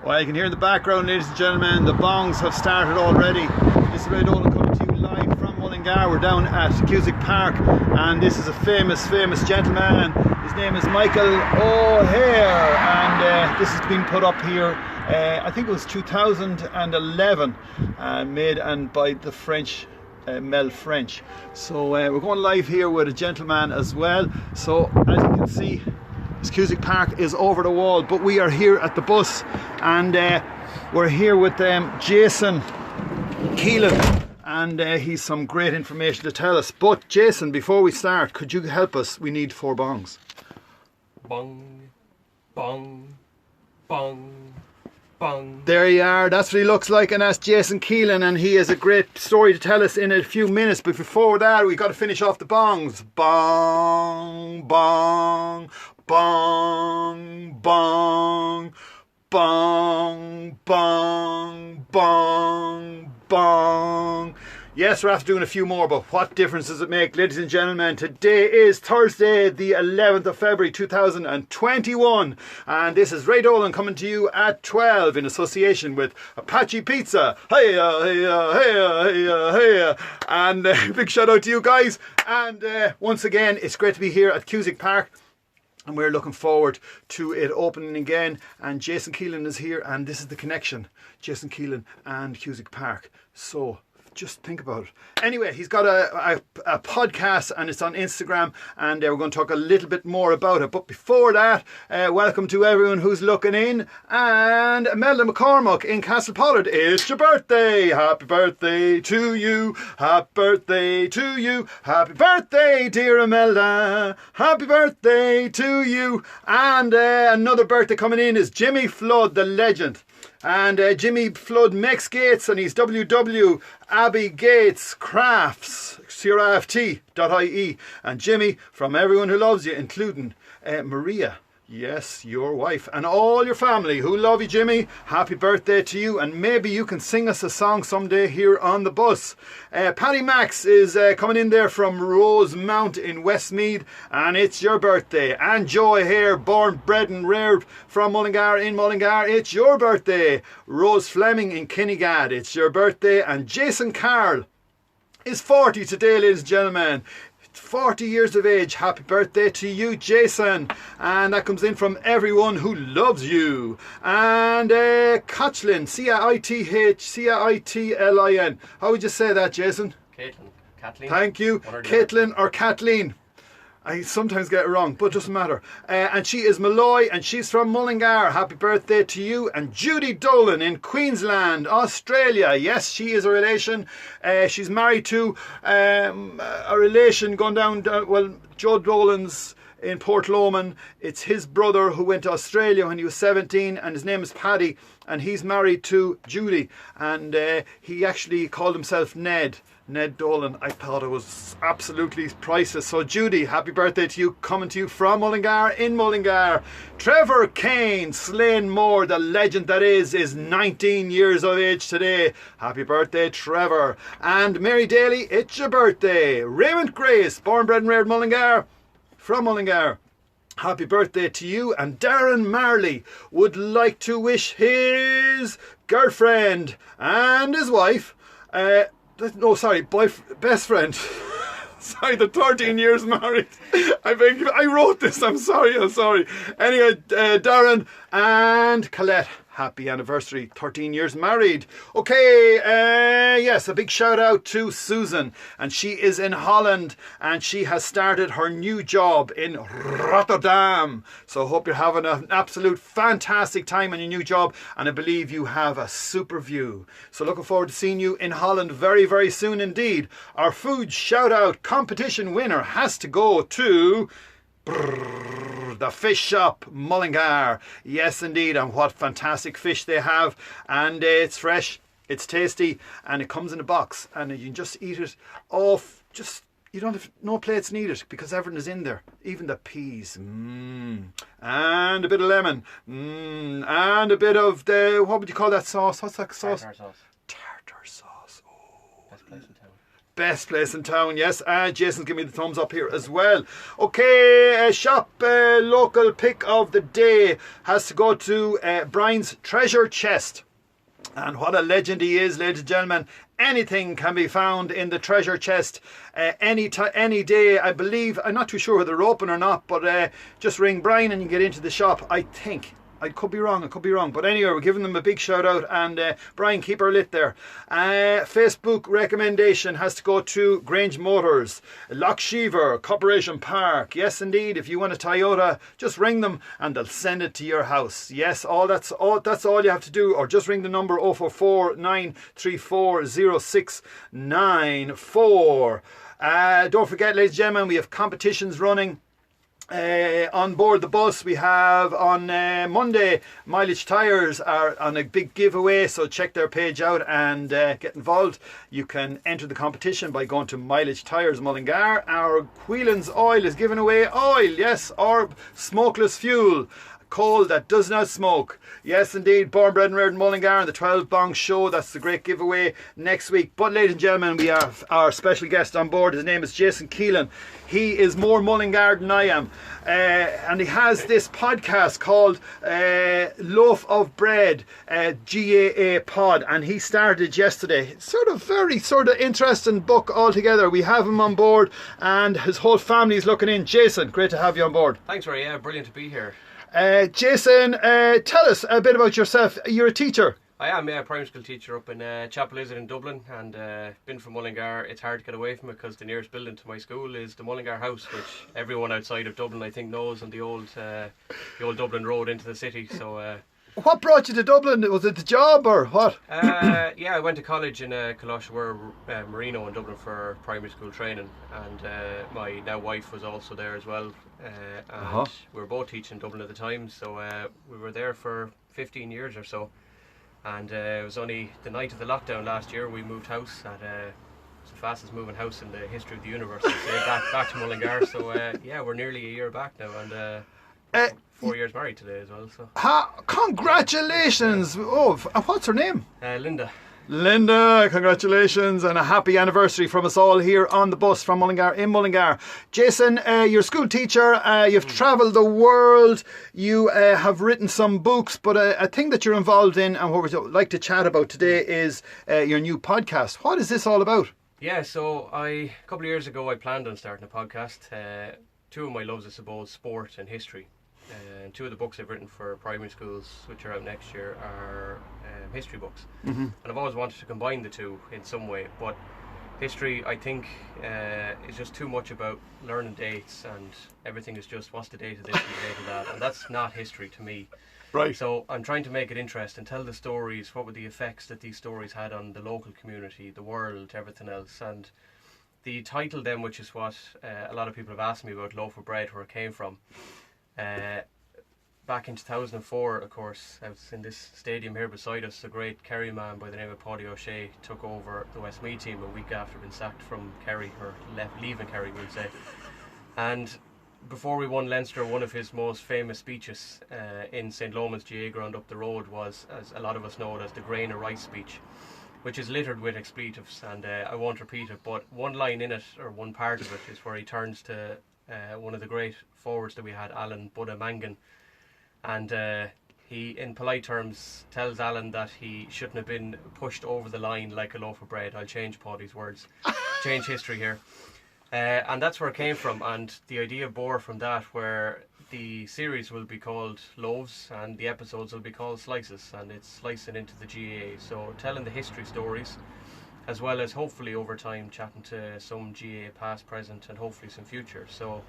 Well, you can hear in the background, ladies and gentlemen, the bongs have started already. This is Ray Dolan coming to you live from Mullingar. We're down at Cusick Park, and this is a famous gentleman. His name is Michael O'Hare, and this has been put up here, I think it was 2011, made and by the French, Mel French. So we're going live here with a gentleman as well. So as you can see, this Cusick Park is over the wall, but we are here at the bus, and we're here with Jason Keelan, and he's some great information to tell us. But Jason, before we start, could you help us? We need 4 bongs. Bong, bong, bong, bong. There you are, that's what he looks like, and that's Jason Keelan, and he has a great story to tell us in a few minutes. But before that, we've got to finish off the bongs. Bong, bong, bong, bong, bong, bong, bong, bong. Yes, we're after doing a few more, but what difference does it make? Ladies and gentlemen, today is Thursday, the 11th of February 2021, and this is Ray Dolan coming to you at 12 in association with Apache Pizza. Hey-ya, hey-ya, hey-ya, hey-ya, hey-ya. And big shout out to you guys, and once again, it's great to be here at Cusick Park. And we're looking forward to it opening again. And Jason Keelan is here, and this is the connection. Jason Keelan and Cusick Park. So just think about it. Anyway, he's got a podcast, and it's on Instagram, and we're going to talk a little bit more about it. But before that, welcome to everyone who's looking in. And Imelda McCormack in Castlepollard, it's your birthday. Happy birthday to you. Happy birthday to you. Happy birthday, dear Imelda. Happy birthday to you. And another birthday coming in is Jimmy Flood, the legend. And Jimmy Flood makes gates, and he's www. Abbey Gates Crafts, CRAFT.ie. And Jimmy, from everyone who loves you, including Maria, yes, your wife, and all your family who love you, Jimmy, happy birthday to you. And maybe you can sing us a song someday here on the bus. Paddy Max is coming in there from Rosemount in Westmeath, and it's your birthday. And Joy Hare, born, bred and reared from Mullingar in Mullingar, it's your birthday. Rose Fleming in Kinnegad, it's your birthday. And Jason Carl is 40 today, ladies and gentlemen. 40 years of age. Happy birthday to you, Jason. And that comes in from everyone who loves you. And Caitlin, Caitlin. How would you say that, Jason? Kathleen. Thank you. Caitlin or Kathleen. I sometimes get it wrong, but it doesn't matter. And she is Malloy, and she's from Mullingar. Happy birthday to you. And Judy Dolan in Queensland, Australia. Yes, she is a relation. She's married to a relation going down, well, Joe Dolan's in Port Lomond. It's his brother who went to Australia when he was 17, and his name is Paddy, and he's married to Judy. And he actually called himself Ned Dolan. I thought it was absolutely priceless. So Judy, happy birthday to you, coming to you from Mullingar in Mullingar. Trevor Kane, Slane Moore, the legend that is 19 years of age today. Happy birthday, Trevor. And Mary Daly, it's your birthday. Raymond Grace, born, bred and reared Mullingar, from Mullingar. Happy birthday to you. And Darren Marley would like to wish his girlfriend and his wife, best friend. Sorry, the 13 years married. I wrote this, I'm sorry. Anyway, Darren and Colette, happy anniversary, 13 years married. Okay, yes, a big shout out to Susan, and she is in Holland, and she has started her new job in Rotterdam. So I hope you're having an absolute fantastic time in your new job, and I believe you have a super view. So looking forward to seeing you in Holland very, very soon indeed. Our food shout out competition winner has to go to the Fish Shop Mullingar. Yes indeed, and what fantastic fish they have, and it's fresh, it's tasty, and it comes in a box, and you can just eat it off. Just, you don't have no plates needed because everything is in there, even the peas. And a bit of lemon, and a bit of the, what would you call that sauce? What's that sauce? Tartar sauce. Tartar sauce. Oh, best place in town. best place in town, yes. Jason's giving me the thumbs up here as well. Okay, shop local pick of the day has to go to Brian's Treasure Chest. And what a legend he is, ladies and gentlemen. Anything can be found in the treasure chest any day, I believe. I'm not too sure whether they're open or not, but just ring Brian and you get into the shop, I think. I could be wrong. But anyway, we're giving them a big shout out. And Brian, keep her lit there. Facebook recommendation has to go to Grange Motors, Lochsheever, Corporation Park. Yes, indeed. If you want a Toyota, just ring them and they'll send it to your house. Yes, that's all you have to do. Or just ring the number 044 934 0694. Don't forget, ladies and gentlemen, we have competitions running. On board the bus, we have on Monday, Mileage Tyres are on a big giveaway, so check their page out and get involved. You can enter the competition by going to Mileage Tyres Mullingar. Our Keelan's oil is giving away oil, yes, or smokeless fuel. Coal that does not smoke. Yes, indeed. Born, bred and reared in Mullingar and the 12 Bong Show. That's the great giveaway next week. But ladies and gentlemen, we have our special guest on board. His name is Jason Keelan. He is more Mullingar than I am. And he has this podcast called Loaf of Bread, GAA Pod. And he started yesterday. Very interesting book altogether. We have him on board and his whole family is looking in. Jason, great to have you on board. Thanks, Ray. Yeah, brilliant to be here. Jason, tell us a bit about yourself. You're a teacher. I am, yeah, a primary school teacher up in Chapel Lizard in Dublin, and been from Mullingar. It's hard to get away from it because the nearest building to my school is the Mullingar House, which everyone outside of Dublin I think knows, on the old Dublin road into the city. So. What brought you to Dublin? Was it the job or what? Yeah, I went to college in Colossaghware, Marino in Dublin for primary school training, and my now wife was also there as well, and we were both teaching in Dublin at the time, so we were there for 15 years or so, and it was only the night of the lockdown last year we moved house, and it's the fastest moving house in the history of the universe, I'd say, back to Mullingar, so yeah, we're nearly a year back now, and 4 years married today as well. So. Congratulations! Oh, what's her name? Linda. Linda, congratulations and a happy anniversary from us all here on the bus from Mullingar, in Mullingar. Jason, you're a school teacher, you've travelled the world, you have written some books, but a thing that you're involved in and what we'd like to chat about today is your new podcast. What is this all about? Yeah, so a couple of years ago I planned on starting a podcast. Two of my loves, I suppose, sport and history. And two of the books I've written for primary schools, which are out next year, are history books. Mm-hmm. And I've always wanted to combine the two in some way. But history, I think, is just too much about learning dates, and everything is just what's the date of this and the date of that. And that's not history to me. Right. So I'm trying to make it interesting, tell the stories, what were the effects that these stories had on the local community, the world, everything else. And the title then, which is what a lot of people have asked me about, Loaf of Bread, where it came from. Back in 2004, of course, I was in this stadium here beside us. A great Kerry man by the name of Paddy O'Shea took over the Westmeath team a week after being sacked from Kerry, or leaving Kerry, we'll say. And before we won Leinster, one of his most famous speeches in St. Loman's GA ground up the road was, as a lot of us know it, as the grain of rice speech, which is littered with expletives, and I won't repeat it, but one line in it, or one part of it, is where he turns to one of the great forwards that we had, Alan Buddha Mangan, and he, in polite terms, tells Alan that he shouldn't have been pushed over the line like a loaf of bread. I'll change Paddy's words, change history here. And that's where it came from, and the idea bore from that, where the series will be called Loaves and the episodes will be called Slices, and it's slicing into the GAA, so telling the history stories, as well as hopefully over time chatting to some GAA past, present, and hopefully some future. So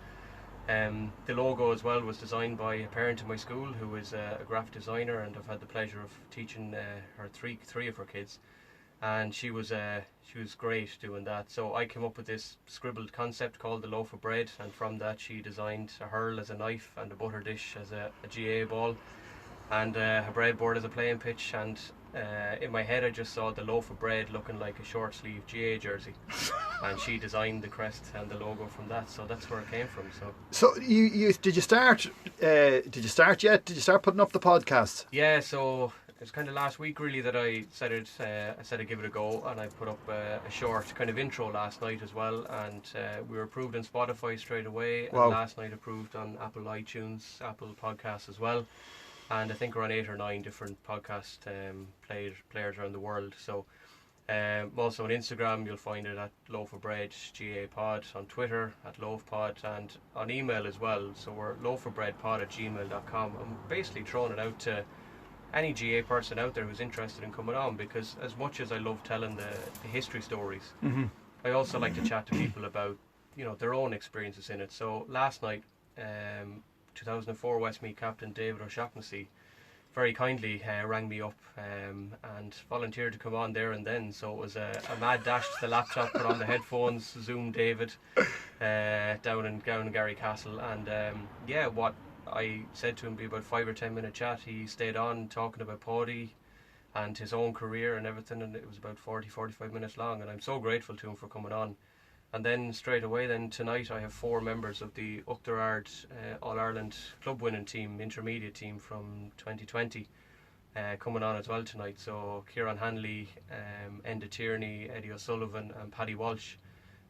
the logo as well was designed by a parent in my school who is a graphic designer, and I've had the pleasure of teaching her three of her kids, and she was great doing that. So I came up with this scribbled concept called the Loaf of Bread, and from that she designed a hurl as a knife and a butter dish as a GAA ball, and a breadboard as a playing pitch, and in my head I just saw the loaf of bread looking like a short sleeve GAA jersey, and she designed the crest and the logo from that, so that's where it came from. So you did you start yet? Did you start putting up the podcast? Yeah, so was kind of last week really that I said I'd give it a go, and I put up a short kind of intro last night as well, and we were approved on Spotify straight away, Wow. and last night approved on Apple iTunes, Apple Podcasts as well, and I think we're on 8 or 9 different podcast players around the world. So also on Instagram you'll find it at Loaf of Bread GA Pod, on Twitter at Loaf Pod, and on email as well. So we're loafofbreadpod@gmail.com. I'm basically throwing it out to any GA person out there who's interested in coming on, because as much as I love telling the history stories, I also like to chat to people about, you know, their own experiences in it. So last night, 2004 Westmeath captain David O'Shaughnessy very kindly rang me up and volunteered to come on there and then. So it was a mad dash to the laptop, put on the headphones, Zoom David down in Gary Castle, and what I said to him be about 5 or 10 minute chat. He stayed on talking about Paddy and his own career and everything, and it was about 45 minutes long, and I'm so grateful to him for coming on. And then straight away then tonight I have 4 members of the Uchterard All-Ireland club winning team, intermediate team from 2020 coming on as well tonight. So Kieran Hanley, Enda Tierney, Eddie O'Sullivan and Paddy Walsh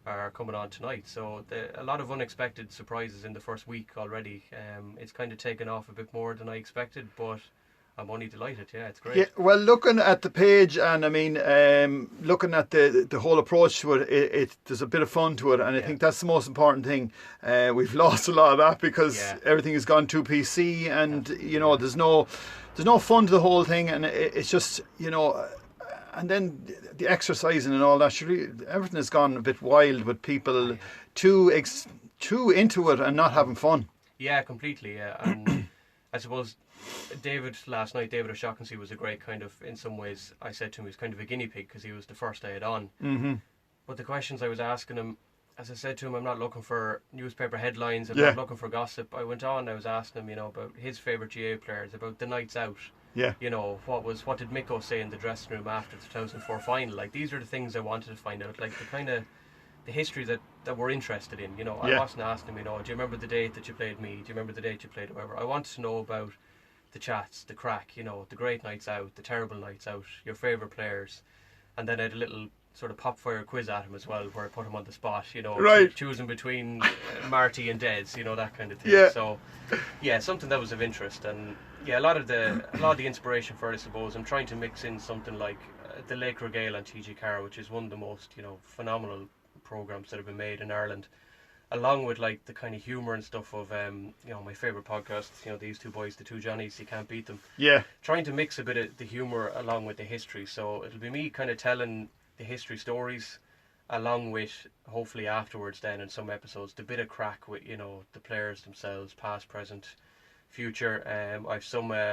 are coming on tonight. So a lot of unexpected surprises in the first week already. It's kind of taken off a bit more than I expected, but I'm only delighted. Yeah, it's great. Yeah, well, looking at the page, and I mean, looking at the whole approach to it, there's a bit of fun to it, and I think that's the most important thing. We've lost a lot of that because everything has gone too PC, and you know, there's no fun to the whole thing, and it's just, you know. And then the exercising and all that, everything has gone a bit wild with people too into it and not having fun. Yeah, completely. Yeah, and I suppose David O'Shaughnessy was a great kind of, in some ways, I said to him, he was kind of a guinea pig because he was the first I had on. Mm-hmm. But the questions I was asking him, as I said to him, I'm not looking for newspaper headlines, I'm not looking for gossip. I went on, I was asking him, you know, about his favourite GA players, about the nights out. Yeah. You know, what did Miko say in the dressing room after the 2004 final? Like, these are the things I wanted to find out, like the kind of the history that we're interested in. You know, I wasn't asking him, you know, do you remember the date that you played me? Do you remember the date you played whoever? I wanted to know about the chats, the crack, you know, the great nights out, the terrible nights out, your favourite players. And then I had a little sort of pop fire quiz at him as well, where I put him on the spot, you know, choosing between Marty and Deds, you know, that kind of thing. Yeah. So yeah, something that was of interest. And yeah, a lot of the inspiration for it, I suppose, I'm trying to mix in something like the Lake Regale on TG Carr, which is one of the most, you know, phenomenal programs that have been made in Ireland, along with like the kind of humour and stuff of you know, my favourite podcasts, you know, these two boys, the two Johnnies, you can't beat them. Yeah. Trying to mix a bit of the humour along with the history. So it'll be me kind of telling the history stories, along with hopefully afterwards then in some episodes the bit of crack with, you know, the players themselves, past, present, future. I've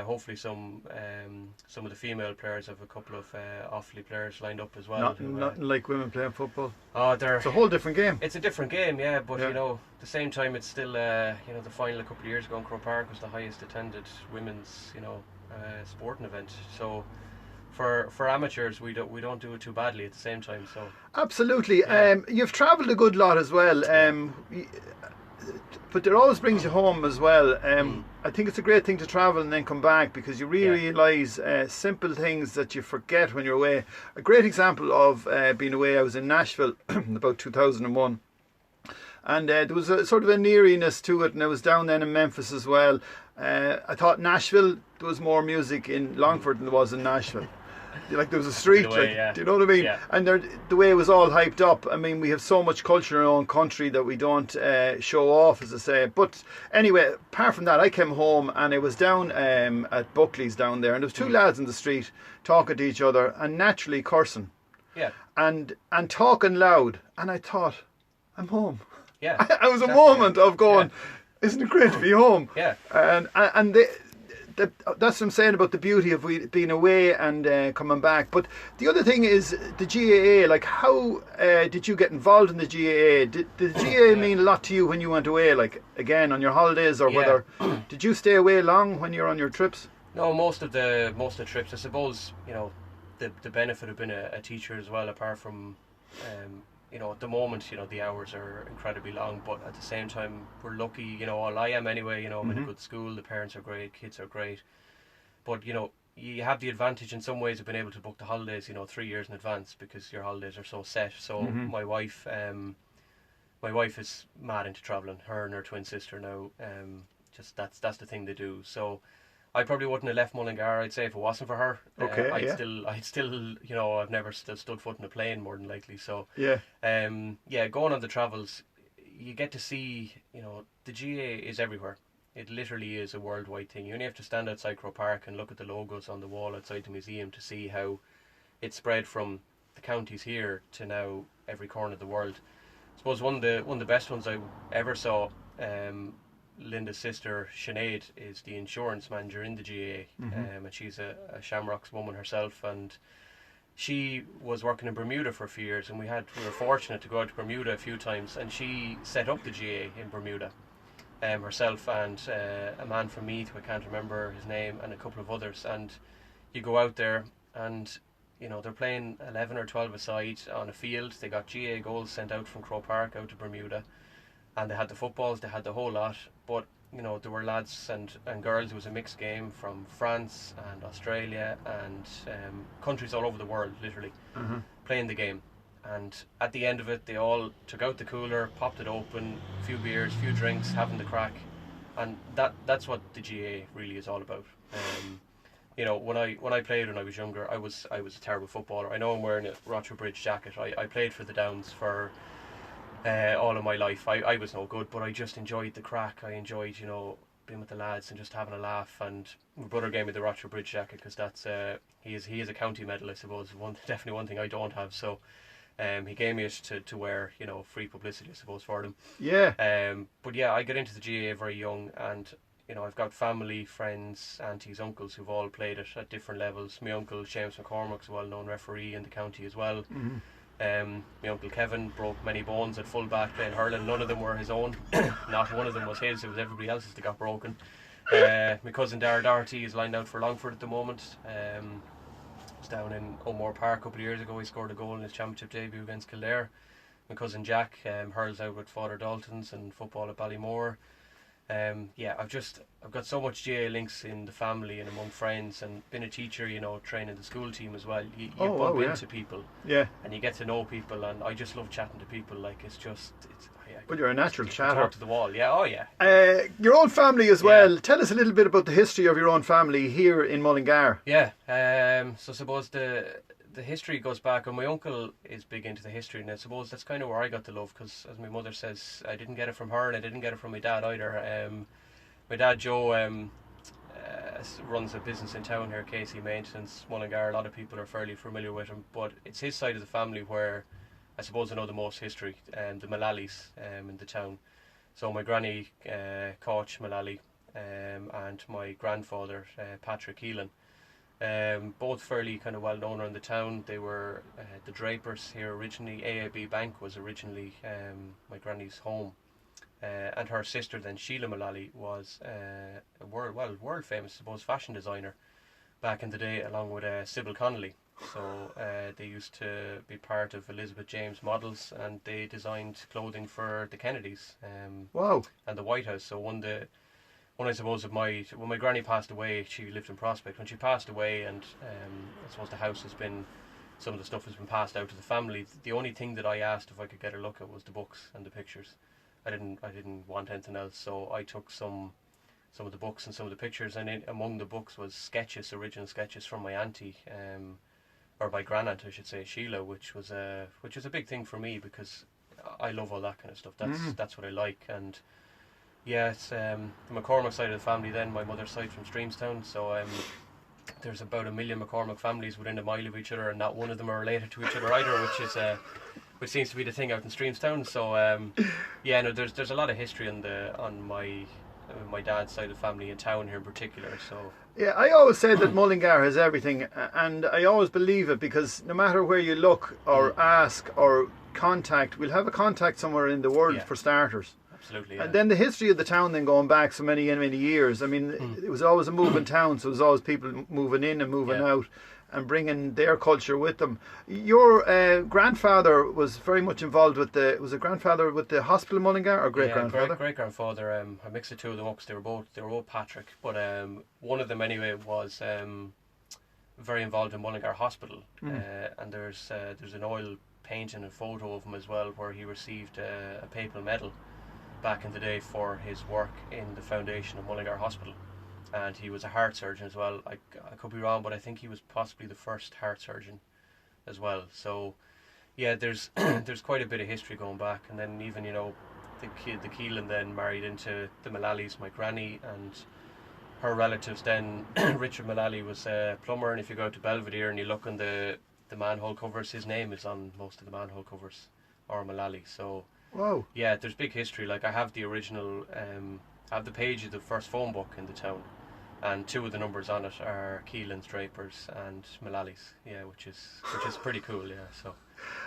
hopefully some of the female players. I've a couple of Offaly players lined up as well. Nothing like women playing football. It's a whole different game. It's a different game, yeah. But you know, at the same time, it's still you know, the final a couple of years ago in Croke Park was the highest attended women's, you know, sporting event. So for amateurs, we don't do it too badly at the same time. So absolutely. You've travelled a good lot as well. But it always brings you home as well. I think it's a great thing to travel and then come back, because you really realise simple things that you forget when you're away. A great example of being away, I was in Nashville about 2001. And there was a sort of a neariness to it, and I was down then in Memphis as well. I thought Nashville, there was more music in Longford than there was in Nashville. Like, there was a street, do you know what I mean? Yeah. And the way it was all hyped up. I mean, we have so much culture in our own country that we don't show off, as I say. But anyway, apart from that, I came home and I was down at Buckley's down there, and there was 2 lads in the street talking to each other and naturally cursing. Yeah. And talking loud, and I thought, I'm home. Yeah. I was a moment of going, isn't it great to be home? Yeah. And that's what I'm saying about the beauty of being away and coming back. But the other thing is the GAA. Like, how did you get involved in the GAA? Did the GAA mean a lot to you when you went away, like, again, on your holidays, or whether did you stay away long when you're on your trips? No, most of the trips, I suppose, you know, the benefit of being a teacher as well, apart from you know, at the moment, you know, the hours are incredibly long, but at the same time, we're lucky, you know, all I am anyway, you know, I'm in a good school, the parents are great, kids are great. But, you know, you have the advantage in some ways of being able to book the holidays, 3 years in advance, because your holidays are so set. So my wife is mad into travelling. Her and her twin sister now, just that's the thing they do. So I probably wouldn't have left Mullingar, I'd say, if it wasn't for her. Okay, I'd still, I've never still stood foot in a plane, more than likely. So Yeah. Going on the travels, you get to see, the GA is everywhere. It literally is a worldwide thing. You only have to stand outside Croke Park and look at the logos on the wall outside the museum to see how it's spread from the counties here to now every corner of the world. I suppose one of the best ones I ever saw, Linda's sister Sinead is the insurance manager in the GA, and she's a Shamrocks woman herself, and she was working in Bermuda for a few years, and we were fortunate to go out to Bermuda a few times, and she set up the GA in Bermuda, herself and a man from Meath, I can't remember his name, and a couple of others. And you go out there and they're playing 11 or 12 aside on a field. They got GA goals sent out from Croke Park out to Bermuda, and they had the footballs, they had the whole lot. But there were lads and girls. It was a mixed game from France and Australia and countries all over the world, literally, playing the game. And at the end of it, they all took out the cooler, popped it open, a few beers, a few drinks, having the crack, and that's what the GA really is all about. When I played when I was younger, I was a terrible footballer. I know I'm wearing a Rochford Bridge jacket. I played for the Downs for all of my life. I was no good, but I just enjoyed the crack. I enjoyed being with the lads and just having a laugh. And my brother gave me the Rochford Bridge jacket because that's he is a county medal, I suppose. Definitely one thing I don't have. So. He gave me it to wear, free publicity, I suppose, for them. Yeah. But yeah, I got into the GA very young, and I've got family, friends, aunties, uncles who've all played it at different levels. My uncle James McCormack's a well-known referee in the county as well. My uncle Kevin broke many bones at full-back playing hurling. None of them were his own. Not one of them was his. It was everybody else's that got broken. My cousin Dara Doherty is lined out for Longford at the moment. Was down in O'More Park a couple of years ago. He scored a goal in his championship debut against Kildare. My cousin Jack hurls out with Father Dalton's and football at Ballymore. I've got so much GA links in the family and among friends, and been a teacher, training the school team as well. You bump into people, and you get to know people, and I just love chatting to people. Like Well, you're a natural chatter. Talk to the wall, Your own family as well. Tell us a little bit about the history of your own family here in Mullingar. Yeah, so I suppose the history goes back, and my uncle is big into the history, and I suppose that's kind of where I got the love, because as my mother says, I didn't get it from her, and I didn't get it from my dad either. My dad Joe runs a business in town here, Casey Maintenance, Mullingar. A lot of people are fairly familiar with him, but it's his side of the family where I suppose I know the most history, the Mullallies in the town. So my granny, Coach Mullally, and my grandfather, Patrick Keelan, both fairly kind of well known around the town. They were the Drapers here originally. AIB Bank was originally my granny's home, and her sister then, Sheila Mullally, was a world famous, I suppose, fashion designer back in the day, along with Sybil Connolly. So they used to be part of Elizabeth James Models, and they designed clothing for the Kennedys. Wow. And the White House. So one I suppose of when my granny passed away, she lived in Prospect. When she passed away, and I suppose the house some of the stuff has been passed out to the family. The only thing that I asked if I could get a look at was the books and the pictures. I didn't want anything else, so I took some of the books and some of the pictures, and among the books was original sketches from my auntie, or my grandaunt, I should say, Sheila, which was a big thing for me, because I love all that kind of stuff. That's what I like. And yeah, it's the McCormack side of the family. Then my mother's side from Streamstown. So there's about 1 million McCormack families within a mile of each other, and not one of them are related to each other either, which seems to be the thing out in Streamstown. So there's a lot of history on my dad's side of the family in town here in particular. So yeah, I always say that Mullingar has everything, and I always believe it, because no matter where you look or ask or contact, we'll have a contact somewhere in the world for starters. Absolutely. Yeah. And then the history of the town, then going back so many years. I mean, it was always a moving town, so there was always people moving in and moving out, and bringing their culture with them. Your grandfather was very much involved with was it grandfather with the hospital in Mullingar, or great grandfather? Great grandfather. I mixed the two of them up because they were both Patrick, but one of them anyway was very involved in Mullingar Hospital, and there's an oil painting and photo of him as well, where he received a papal medal back in the day for his work in the foundation of Mullingar Hospital. And he was a heart surgeon as well. I could be wrong, but I think he was possibly the first heart surgeon as well. So yeah, there's there's quite a bit of history going back. And then even, you know, the Keelan then married into the Mullallies, my granny, and her relatives then. Richard Mullally was a plumber, and if you go to Belvedere and you look on the manhole covers, his name is on most of the manhole covers, or Mullally. So Wow. yeah, there's big history. Like, I have the original, I have the page of the first phone book in the town, and 2 of the numbers on it are Keelan's, Drapers, and Mullally's. Yeah, which is pretty cool. Yeah, so.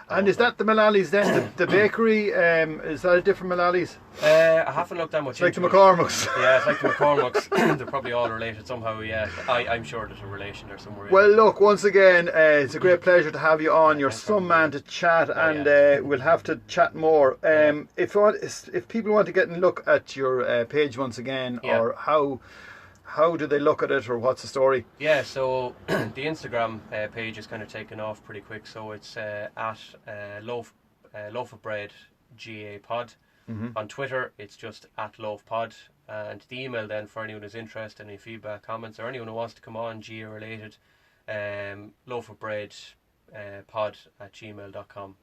And is that the Mullally's then? The bakery, is that a different Mullally's? I haven't looked that much It's like the into it. McCormick's. Yeah, it's like the McCormick's. They're probably all related somehow. Yeah, I'm sure there's a relation there somewhere. Yeah. Well, look, once again, it's a great pleasure to have you on. You're some man to chat, and we'll have to chat more. If people want to get and look at your page once again, or how do they look at it, or what's the story? Yeah, so the Instagram page is kind of taken off pretty quick. So it's at loaf of bread GA pod. On Twitter, it's just at loaf pod. And the email then, for anyone who's interested, any feedback, comments, or anyone who wants to come on GA related, loafofbread pod@gmail.com.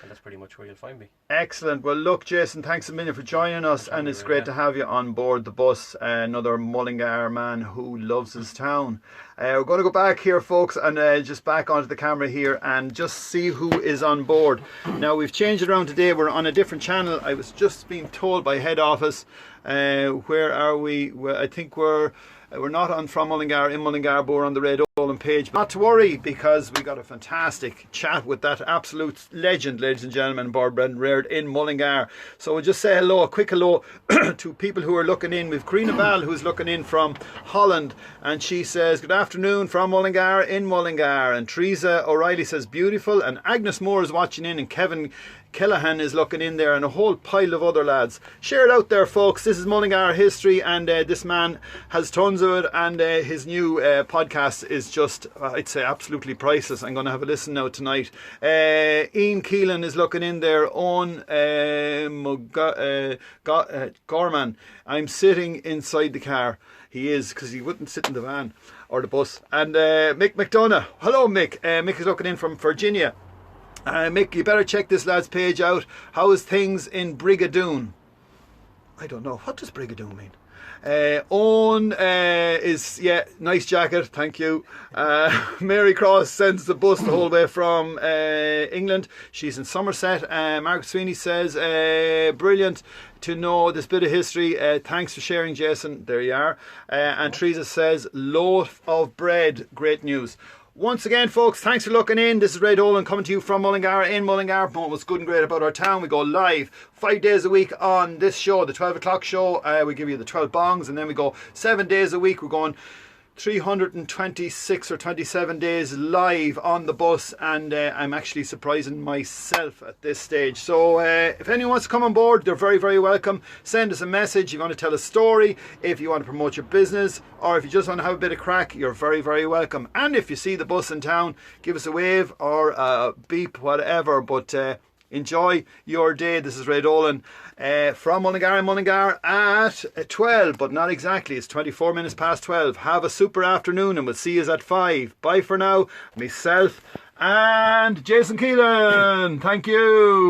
And that's pretty much where you'll find me. Excellent. Well, look, Jason, thanks a million for joining us, and it's great to have you on board the bus. Another Mullingar man who loves his town. We're going to go back here, folks, and just back onto the camera here and just see who is on board. Now, we've changed it around today. We're on a different channel. I was just being told by head office. Where are we? Well, I think we're not on From Mullingar, in Mullingar, but we're on the Red Olin page. But not to worry, because we got a fantastic chat with that absolute legend, ladies and gentlemen, born, bred and reared in Mullingar. So we'll just say hello, a quick hello to people who are looking in. We've Karina Val, who's looking in from Holland, and she says, good afternoon from Mullingar, in Mullingar. And Teresa O'Reilly says, beautiful. And Agnes Moore is watching in, and Kevin Kellahan is looking in there, and a whole pile of other lads. Share it out there, folks. This is Mullingar history, and this man has tons of it, and his new podcast is just, I'd say, absolutely priceless. I'm going to have a listen now tonight. Ian Keelan is looking in there. Owen Gorman, I'm sitting inside the car. He is, because he wouldn't sit in the van or the bus. And Mick McDonough, hello Mick. Mick is looking in from Virginia. Mick, you better check this lad's page out. How is things in Brigadoon? I don't know. What does Brigadoon mean? Owen is, nice jacket, thank you. Mary Cross sends the bus the whole way from England. She's in Somerset. Mark Sweeney says, brilliant to know this bit of history. Thanks for sharing, Jason. There you are. And Teresa says, loaf of bread, great news. Once again, folks, thanks for looking in. This is Red Olin coming to you from Mullingar, in Mullingar. But what's good and great about our town, we go live 5 days a week on this show, the 12 o'clock show. We give you the 12 bongs, and then we go 7 days a week. We're going 326 or 27 days live on the bus, and I'm actually surprising myself at this stage. So if anyone wants to come on board, they're very, very welcome. Send us a message. If you want to tell a story, if you want to promote your business, or if you just want to have a bit of crack, you're very, very welcome. And if you see the bus in town, give us a wave or a beep, whatever. But enjoy your day. This is Red Olin from Mullingar, and Mullingar at 12, but not exactly. It's 24 minutes past 12. Have a super afternoon, and we'll see you at 5. Bye for now. Myself and Jason Keelan. Thank you.